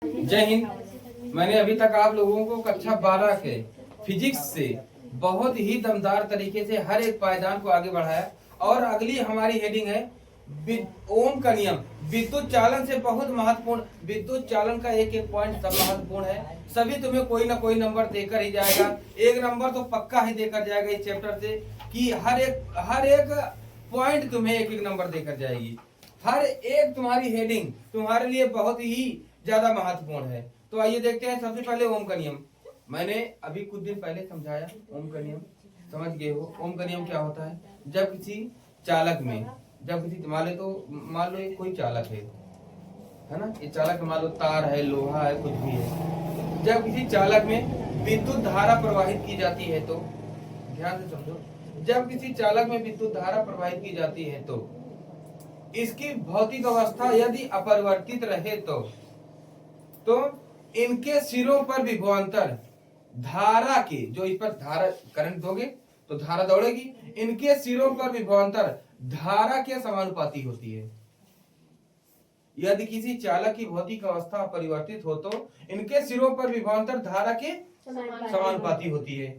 जय हिंद। मैंने अभी तक आप लोगों को कक्षा 12 के फिजिक्स से बहुत ही दमदार तरीके से हर एक पायदान को आगे बढ़ाया और अगली हमारी हेडिंग है ओम का नियम। विद्युत चालन से बहुत महत्वपूर्ण, विद्युत चालन का एक एक पॉइंट सब महत्वपूर्ण है। सभी तुम्हें कोई ना कोई नंबर देकर ही जाएगा, एक नंबर तो पक्का ही देकर जाएगा इस चैप्टर से कि हर एक पॉइंट तुम्हें एक एक नंबर देकर जाएगी। हर एक तुम्हारी हेडिंग तुम्हारे लिए बहुत ही ज्यादा महत्वपूर्ण है। तो आइए देखते हैं सबसे पहले ओम का नियम। मैंने अभी कुछ दिन पहले समझाया ओम का नियम, समझ गए हो। ओम का नियम क्या होता है? जब किसी चालक में, जब किसी मान लो कोई चालक है ना, ये चालक मान लो तार है, लोहा है, कुछ भी है। जब किसी चालक में विद्युत धारा प्रवाहित की जाती है तो ध्यान से समझो, जब किसी चालक में विद्युत धारा प्रवाहित की जाती है तो इसकी भौतिक अवस्था यदि अपरिवर्तित रहे तो इनके सिरों पर विभवांतर धारा के, जो इस पर धारा करंट दोगे तो धारा दौड़ेगी, इनके सिरों पर विभवांतर धारा के समानुपाती होती है। यदि किसी चालक की भौतिक अवस्था अपरिवर्तित हो तो इनके सिरों पर विभवांतर धारा के समानुपाती होती है।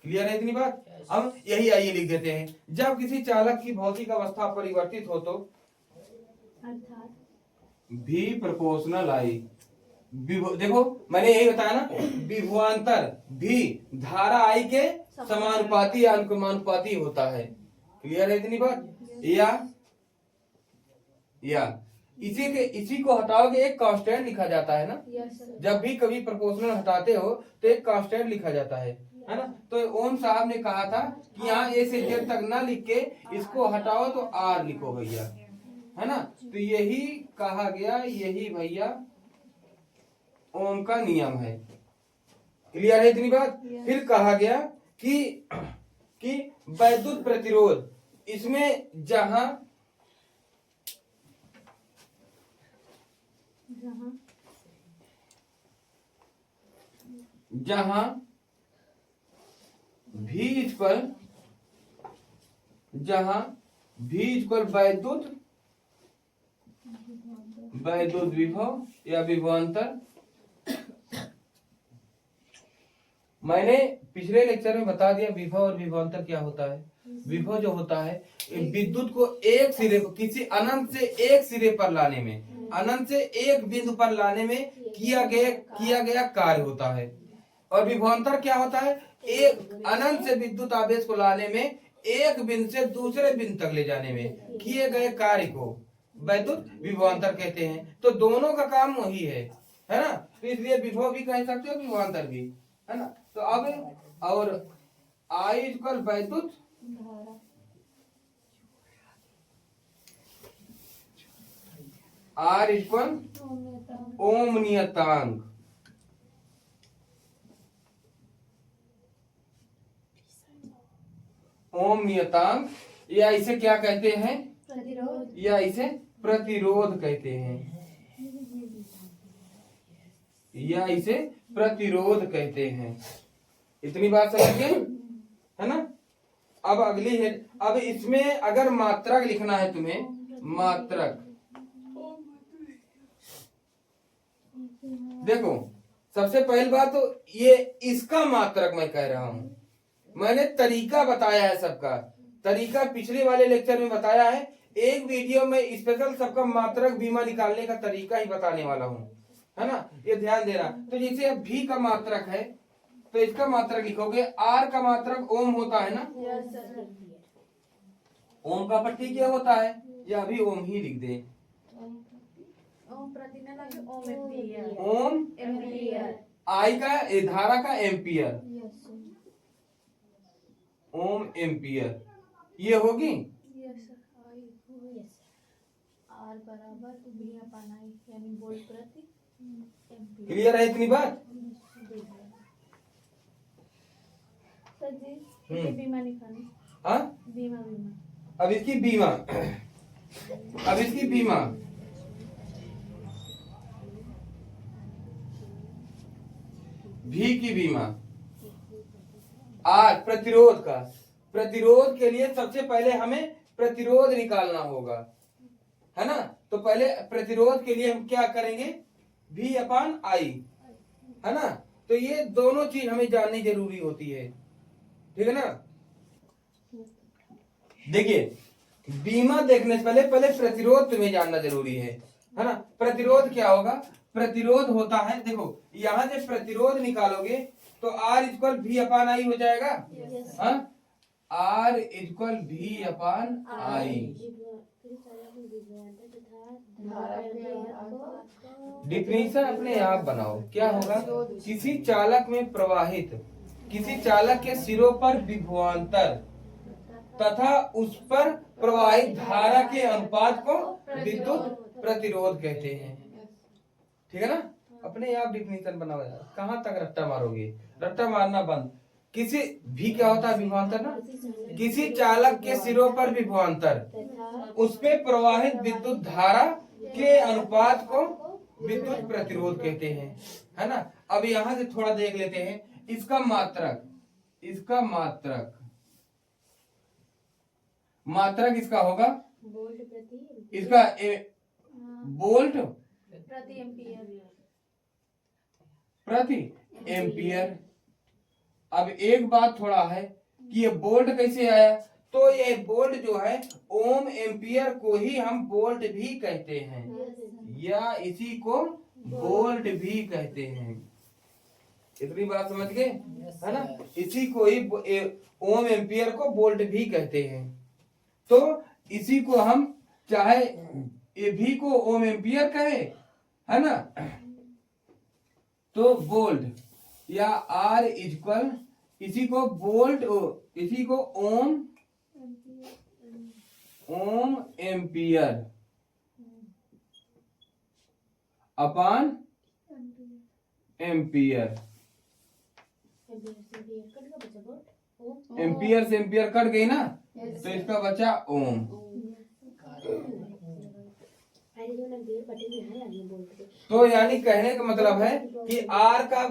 क्लियर है इतनी बात? अब यही आइए लिख देते हैं। जब किसी चालक की भौतिक अवस्था परिवर्तित हो तो भी प्रोपोर्शनल आई, देखो मैंने यही बताया ना, विभवांतर भी धारा आई के समानुपाती या अनुपाती होता है। क्लियर है इतनी बात? या इसी को हटाओगे एक कांस्टेंट लिखा जाता है ना। जब भी कभी प्रोपोर्शनल हटाते हो तो एक कांस्टेंट लिखा जाता है ना। तो ओम साहब ने कहा था कि यहाँ ए से जेड तक ना लिख के इसको हटाओ तो आर लिखो भैया, है ना। तो यही कहा गया, यही भैया ओम का नियम है। क्लियर है इतनी बात? फिर कहा गया कि वैद्युत प्रतिरोध, इसमें जहां भी इक्वल वैद्युत विभव या विभवांतर। मैंने पिछले लेक्चर में बता दिया विभव और विभवांतर क्या होता है। विभव जो होता है विद्युत को एक सिरे, किसी अनंत से एक सिरे पर लाने में, अनंत से एक बिंदु पर लाने में किया गया कार्य होता है। और विभवांतर क्या होता है? एक अनंत से विद्युत आवेश को लाने में, एक बिंदु से दूसरे बिंदु तक ले जाने में किए गए कार्य को वैद्युत विभवांतर कहते हैं। तो दोनों का काम वही है ना। तो इसलिए विभव भी कह सकते हो, विभवांतर भी, है ना। तो अब और I इक्वल वैद्युत R इक्वल ओम नियतांक। ओम नियतांक या इसे क्या कहते हैं? प्रतिरोध, या इसे प्रतिरोध कहते हैं, या इसे प्रतिरोध कहते हैं। इतनी बात समझ गए, है ना। अब अगली है, अब इसमें अगर मात्रक लिखना है तुम्हें, मात्रक देखो, सबसे पहली बात तो ये इसका मात्रक मैं कह रहा हूं। मैंने तरीका बताया है, सबका तरीका पिछले वाले लेक्चर में बताया है। एक वीडियो में स्पेशल सबका मात्रक बीमा निकालने का तरीका ही बताने वाला हूं, है ना। ये ध्यान देना। तो जैसे अब भी का मात्रक है तो इसका मात्रक लिखोगे, आर का मात्रक ओम होता है ना। ओम का पट्टी क्या होता है? या अभी ओम ही लिख दे, ओम आई का धारा का एम्पियर, ओम एम्पियर ये होगी। आर बराबर यानी वोल्ट प्रति एम्पियर। क्लियर है इतनी बात? बीमा निकालना। हाँ, बीमा अब इसकी बीमा, अब इसकी बीमा भी की बीमा, आज प्रतिरोध का, प्रतिरोध के लिए सबसे पहले हमें प्रतिरोध निकालना होगा, है ना। तो पहले प्रतिरोध के लिए हम क्या करेंगे? V अपान आई, है ना। तो ये दोनों चीज हमें जाननी जरूरी होती है, ठीक है ना। देखिए बीमा देखने से पहले प्रतिरोध तुम्हें जानना जरूरी है ना। प्रतिरोध क्या होगा, प्रतिरोध होता है, देखो यहां से प्रतिरोध निकालोगे तो R इक्वल V अपान आई हो जाएगा, हाँ R इक्वल V अपान आई। डिफिनीशन अपने आप बनाओ, क्या होगा, किसी चालक में प्रवाहित, किसी चालक के सिरों पर विभवांतर तथा उस पर प्रवाहित धारा के अनुपात को विद्युत प्रतिरोध कहते हैं, ठीक है ना। अपने आप डिफिनीशन बनाओ यार, कहां तक रट्टा मारोगे, रट्टा मारना बंद। किसी भी क्या होता है विभवांतर ना, किसी चालक के सिरों पर विभवांतर, उस पे प्रवाहित विद्युत धारा के अनुपात को विद्युत प्रतिरोध कहते हैं, है ना। अब यहां से थोड़ा देख लेते हैं इसका मात्रक, इसका मात्रक, मात्रक इसका होगा इसका वोल्ट प्रति एम्पियर। अब एक बात थोड़ा है कि ये वोल्ट कैसे आया, तो ये वोल्ट जो है ओम एम्पियर को ही हम वोल्ट भी कहते हैं, या इसी को वोल्ट भी कहते हैं। इतनी बात समझ गए, है ना। इसी को ही ओम एम्पियर को वोल्ट भी कहते हैं। तो इसी को हम चाहे ये भी को ओम एम्पियर कहे, है ना, तो वोल्ट या R इक्वल इसी को वोल्ट, इसी को ओम एम्पियर अपान एम्पियर। एम्पियर से एम्पियर कट गई ना, तो इसका बचा ओम। तो यानी कहने का मतलब है कि R का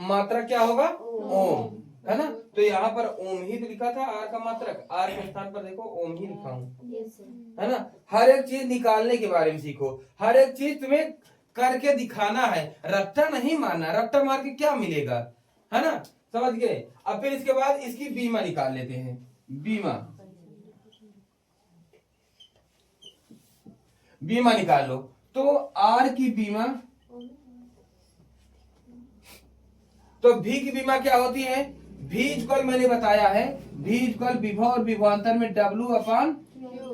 मात्रा क्या होगा, ओम, है ना। तो यहाँ पर ओम ही तो लिखा था, R का मात्रक, R के स्थान पर देखो ओम ही लिखा हूँ, है ना। हर एक चीज निकालने के बारे में सीखो, हर एक चीज तुम्हें करके दिखाना है, रट्टा नहीं मारना, रट्टा मार के क्या मिलेगा, है ना, समझ गए। अब फिर इसके बाद इसकी बीमा निकाल लेते हैं, बीमा, बीमा निकाल लो। तो R की बीमा, तो V की बीमा क्या होती है, V इक्वल मैंने बताया है, V इक्वल विभव और विभवांतर में W अपान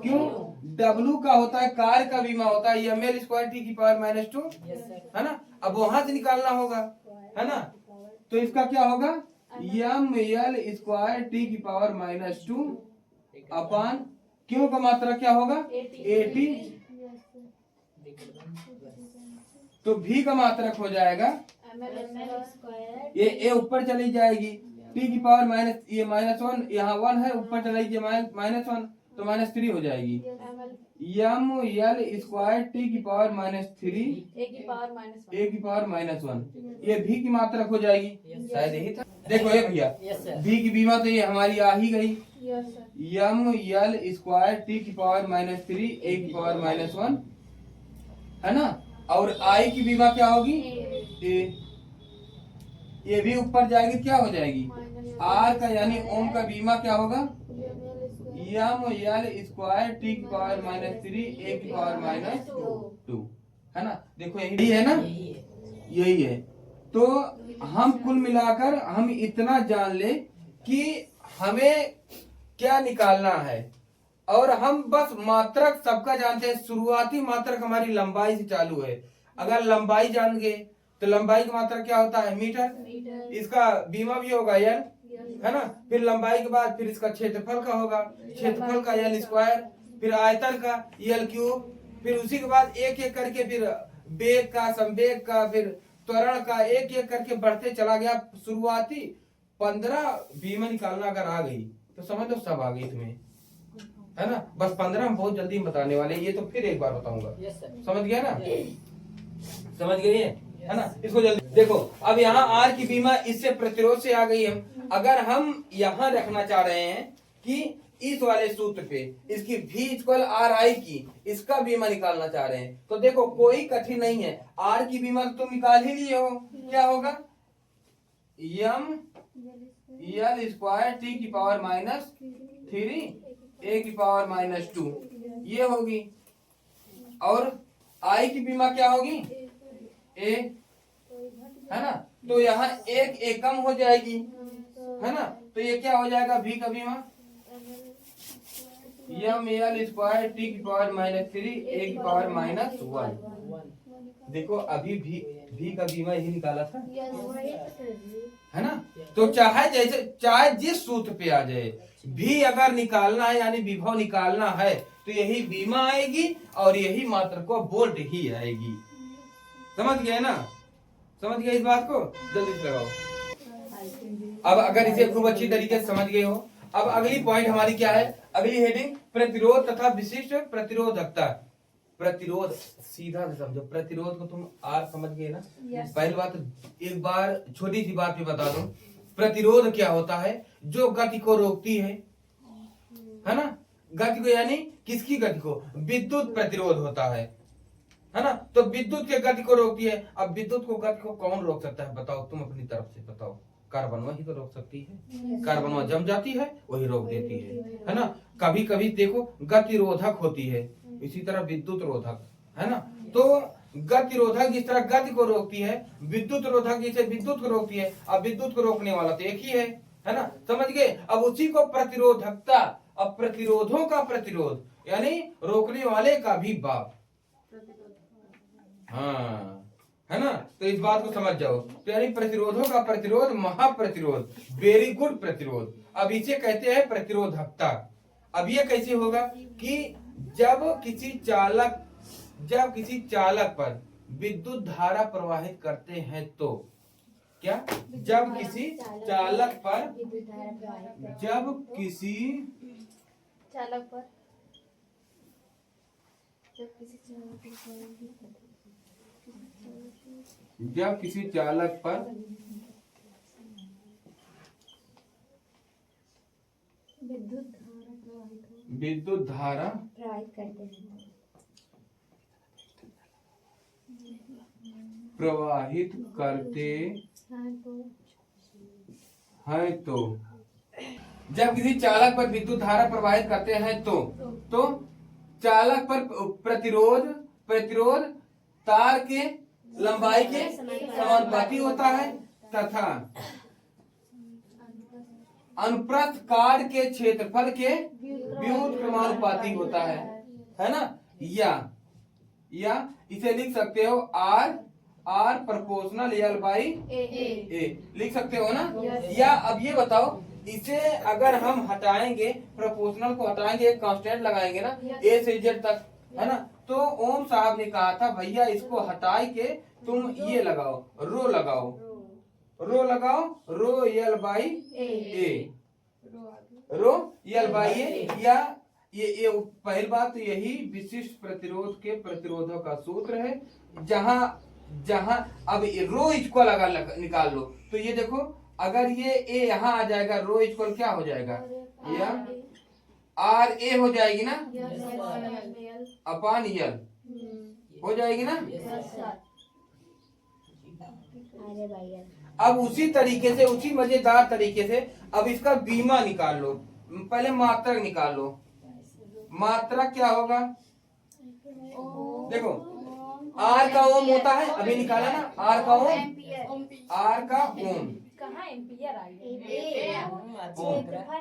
क्यों, W का होता है कार्य का बीमा होता है ml स्क्वायर t की पावर -2, है ना। अब वहां से निकालना होगा, है ना। तो इसका क्या होगा, ml स्क्वायर t की पावर -2 अपान क्यों का मात्रा क्या होगा, 80। तो V का मात्रक हो जाएगा, ये ऊपर चली जाएगी, t की पावर माइनस, ये -1 यहाँ 1 है, ऊपर चला जाएगी -1 तो -3 हो जाएगी, ml स्क्वायर t की पावर -3 a की पावर -1, ये V की मात्रक हो जाएगी, शायद यही था। देखो ये भैया V की बीमा तो ये हमारी आ ही गई, ml स्क्वायर t की पावर -3 a की पावर -1, है ना। और I की बीमा क्या होगी, ये भी ऊपर जाएगी, क्या हो जाएगी, R का यानी ओम का बीमा क्या होगा, ml स्क्वायर t की पावर -3 a की पावर -2, है ना। देखो यही है ना, यही है। तो हम कुल मिलाकर हम इतना जान ले कि हमें क्या निकालना है, और हम बस मात्रक सबका जानते हैं। शुरुआती मात्रक हमारी लंबाई से चालू है, अगर लंबाई जान गए तो लंबाई का मात्रक क्या होता है, मीटर, इसका बीमा भी होगा L, है ना। फिर लंबाई के बाद फिर इसका क्षेत्रफल का होगा, क्षेत्रफल का L स्क्वायर, फिर आयतन का L क्यूब, फिर उसी के बाद एक एक करके फिर वेग का, संवेग का, फिर त्वरण का, एक एक करके बढ़ते चला गया। शुरुआती 15 बीमा निकालना अगर आ गई तो समझ लो सब आ गई तुम्हें, है ना। बस 15 हम बहुत जल्दी बताने वाले, ये तो फिर एक बार बताऊंगा, समझ गया ना, समझ गए, है ना। इसको जल्दी देखो। अब यहाँ R की बीमा इससे प्रतिरोध से आ गई। हम अगर हम यहाँ रखना चाह रहे हैं कि इस वाले सूत्र पे इसकी V इक्वल आर आई की इसका बीमा निकालना चाह रहे हैं, तो देखो कोई कठिन नहीं है, आर की बीमा तुम निकाल ही लिए हो, क्या होगा यम यल स्क्वायर टी की पावर -3 ए की पावर -2 ये होगी, और आई की बीमा क्या होगी ए, है ना, तो यहाँ एक कम हो जाएगी, है ना, तो ये क्या हो जाएगा V का बीमा यम एल स्क्वायर टी की पावर -3 ए की पावर -1। देखो अभी भी का बीमा यही निकाला था, है ना, तो चाहे जिस सूत्र पे आ जाए, भी अगर निकालना है यानी विभव निकालना है तो यही बीमा आएगी और यही मात्र को वोल्ट ही आएगी। समझ गए ना, समझ गए इस बात को, जल्दी से लगाओ। अब अगर इसे खूब अच्छी तरीके से समझ गए हो, अब अगली पॉइंट हमारी क्या है, अगली हेडिंग प्रतिरोध तथा विशिष्ट प्रतिरोधकता। प्रतिरोध सीधा से समझो, प्रतिरोध को तुम आर समझ गए ना। पहली बात एक बार छोटी सी बात भी बता दूं, प्रतिरोध क्या होता है, जो गति को रोकती है ना, गति को यानी किसकी गति को, विद्युत प्रतिरोध होता है ना, तो विद्युत के गति को रोकती है। अब विद्युत को गति को कौन रोक सकता है बताओ, तुम अपनी तरफ से बताओ, कार्बन ही तो रोक सकती है, कार्बन जम जाती है वही रोक देती है ना। कभी कभी देखो गतिरोधक होती है, इसी तरह विद्युत रोधक, है ना, तो गतिरोधक जिस तरह गति को रोकती है, विद्युत रोधक जिसे विद्युत को रोकती है, अब विद्युत को रोकने वाला तो एक ही है ना, समझ गए। अब उसी को प्रतिरोधकता, अब प्रतिरोधों का प्रतिरोध यानी रोकने वाले का भी बाप, हाँ, है ना, तो इस बात को समझ जाओ, तो यानी प्रतिरोधों का प्रतिरोध महाप्रतिरोध, वेरी गुड प्रतिरोध, अब इसे कहते हैं प्रतिरोधकता। अब ये कैसे होगा कि जब किसी चालक पर विद्युत धारा प्रवाहित करते हैं तो क्या, जब किसी चालक पर विद्युत धारा प्रवाहित करते हैं तो जब किसी चालक पर विद्युत धारा प्रवाहित करते हैं तो चालक पर प्रतिरोध तार के लंबाई के समानुपाती होता है तथा अनुप्रस्थ काट के क्षेत्रफल के व्युत क्रमानुपाती होता है ना, या इसे लिख सकते हो आर प्रोपोर्शनल एल बाई ए लिख सकते हो ना। या अब ये बताओ, इसे अगर हम हटाएंगे, प्रोपोर्शनल को हटाएंगे, एक कांस्टेंट लगाएंगे ना ए से जेड तक, है ना, तो ओम साहब ने कहा था भैया इसको हटाए के तुम ये लगाओ, रो लगाओ, rho L by A, rho L by A, या ये पहली बात तो यही विशिष्ट प्रतिरोध के प्रतिरोधों का सूत्र है। जहां अब रो इक्वल अगर निकाल लो तो ये देखो, अगर ये ए यहाँ आ जाएगा, रो इक्वल क्या हो जाएगा, या आर ए हो जाएगी ना अपान यल हो जाएगी ना। अब उसी तरीके से, उसी मजेदार तरीके से अब इसका बीमा निकाल लो, पहले मात्रक निकाल लो। मात्रक क्या होगा, देखो आर का ओम होता है, अभी निकाला ना, आर का ओम, कहाँ एम्पियर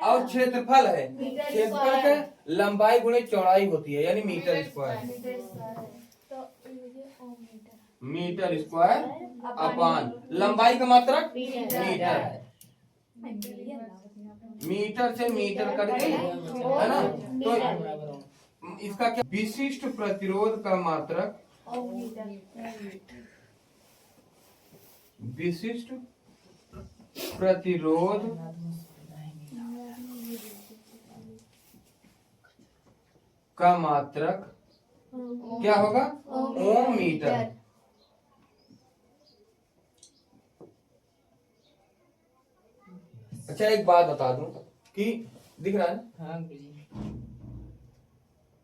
और क्षेत्रफल है, क्षेत्रफल का लंबाई गुणे चौड़ाई होती है यानी मीटर स्क्वायर अपान लंबाई का मात्रक मीटर से मीटर करके, है ना, तो इसका क्या, विशिष्ट प्रतिरोध का मात्रक, विशिष्ट प्रतिरोध का मात्रक क्या होगा, ओम मीटर। अच्छा एक बात बता दूं कि दिख रहा है ना? हाँ गुरुजी।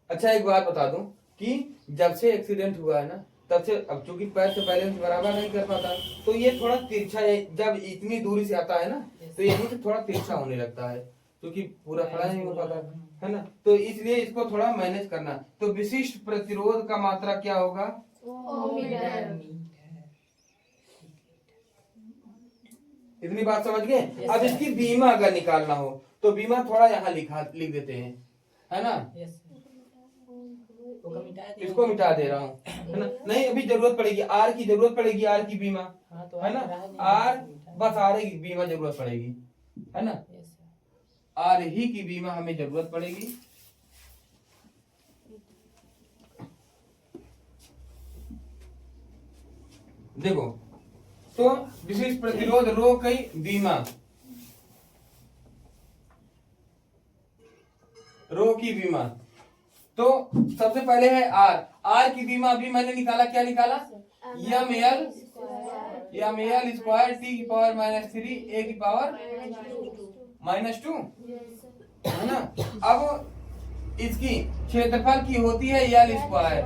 अच्छा एक बात बता दूं कि जब से एक्सीडेंट हुआ है ना तब से, अब चूंकि पैर से बैलेंस बराबर नहीं कर पाता तो ये थोड़ा तिरछा है, जब इतनी दूरी से आता है ना तो यहीं से थोड़ा तिरछा होने लगता है, क्योंकि पूरा खड़ा नहीं हो पाता है ना, तो इसलिए इसको थोड़ा मैनेज करना। तो विशिष्ट प्रतिरोध का मात्रा क्या होगा? इतनी बात समझ गए? अब इसकी बीमा अगर निकालना हो तो बीमा थोड़ा यहाँ लिख देते हैं, है ना? इसको मिटा दे रहा हूँ, है ना? नहीं अभी जरूरत पड़ेगी, आर की जरूरत पड़ेगी, आर की बीमा, है ना? आर बस आर की बीमा जरूरत पड़ेगी, है ना? आर ही की बीमा हमें जरूरत पड़ेगी। देखो तो विशिष्ट प्रतिरोध रो की बीमा, रो की बीमा, तो सबसे पहले है आर, आर की बीमा अभी मैंने निकाला, क्या निकाला? एम एल स्क्वायर टी की पावर -3 ए की पावर -2, है ना? अब इसकी क्षेत्रफल की होती है एल स्क्वायर,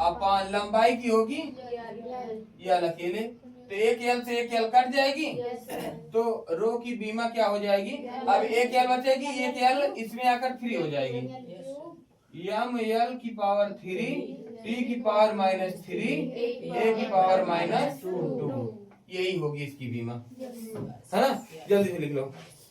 अपन लंबाई की होगी एल अकेले, तो एक एल से एक एल कट जाएगी, तो रो की बीमा क्या हो जाएगी? अब एक एल बचेगी, एक एल इसमें आकर 3 हो जाएगी, एम एल की पावर 3 टी की पावर -3 ए की पावर -2, यही होगी इसकी बीमा, है ना? जल्दी से लिख लो।